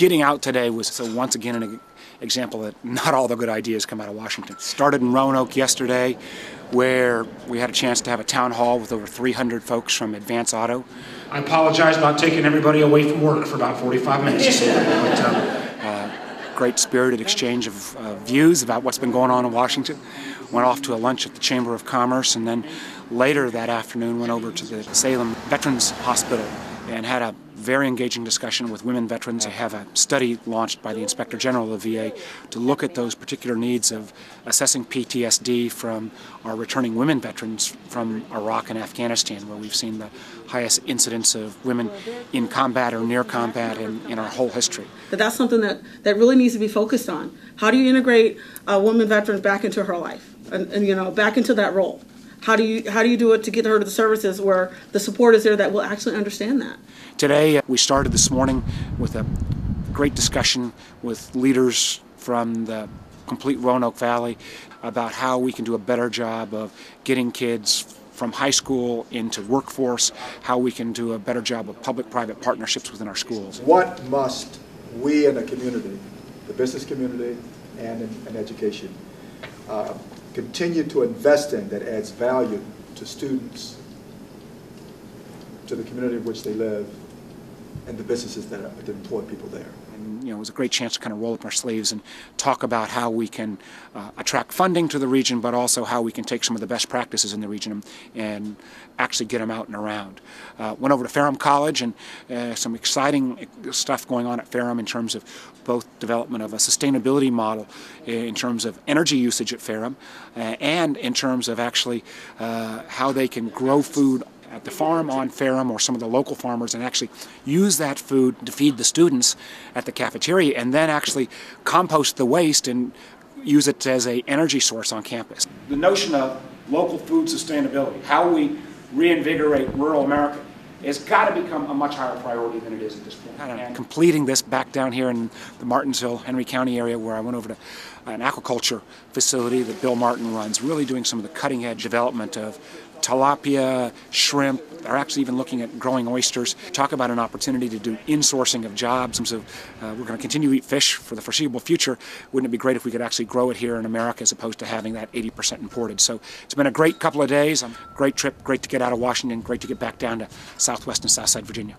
getting out today was once again an example that not all the good ideas come out of Washington. Started in Roanoke yesterday, where we had a chance to have a town hall with over 300 folks from Advance Auto. I apologize about taking everybody away from work for about 45 minutes. Great spirited exchange of views about what's been going on in Washington. Went off to a lunch at the Chamber of Commerce, and then later that afternoon went over to the Salem Veterans Hospital and had a very engaging discussion with women veterans. I have a study launched by the Inspector General of the VA to look at those particular needs of assessing PTSD from our returning women veterans from Iraq and Afghanistan, where we've seen the highest incidence of women in combat or near combat in our whole history. But that's something that really needs to be focused on. How do you integrate a woman veteran back into her life and back into that role? How do you do it to get her to the services where the support is there that will actually understand that? Today we started this morning with a great discussion with leaders from the complete Roanoke Valley about how we can do a better job of getting kids from high school into workforce, how we can do a better job of public-private partnerships within our schools. What must we in the community, the business community and in education, continue to invest in that adds value to students, to the community in which they live, and the businesses that employ people there? And, it was a great chance to kind of roll up our sleeves and talk about how we can attract funding to the region, but also how we can take some of the best practices in the region and actually get them out and around. Went over to Ferrum College, and some exciting stuff going on at Ferrum in terms of both development of a sustainability model in terms of energy usage at Ferrum and in terms of actually how they can grow food at the farm on Ferrum or some of the local farmers and actually use that food to feed the students at the cafeteria and then actually compost the waste and use it as an energy source on campus. The notion of local food sustainability, how we reinvigorate rural America, has got to become a much higher priority than it is at this point. And completing this back down here in the Martinsville, Henry County area, where I went over to an aquaculture facility that Bill Martin runs, really doing some of the cutting edge development of tilapia, shrimp. They're actually even looking at growing oysters. Talk about an opportunity to do insourcing of jobs. So we're going to continue to eat fish for the foreseeable future. Wouldn't it be great if we could actually grow it here in America as opposed to having that 80% imported? So it's been a great couple of days. Great trip, great to get out of Washington, great to get back down to Southwest and Southside Virginia.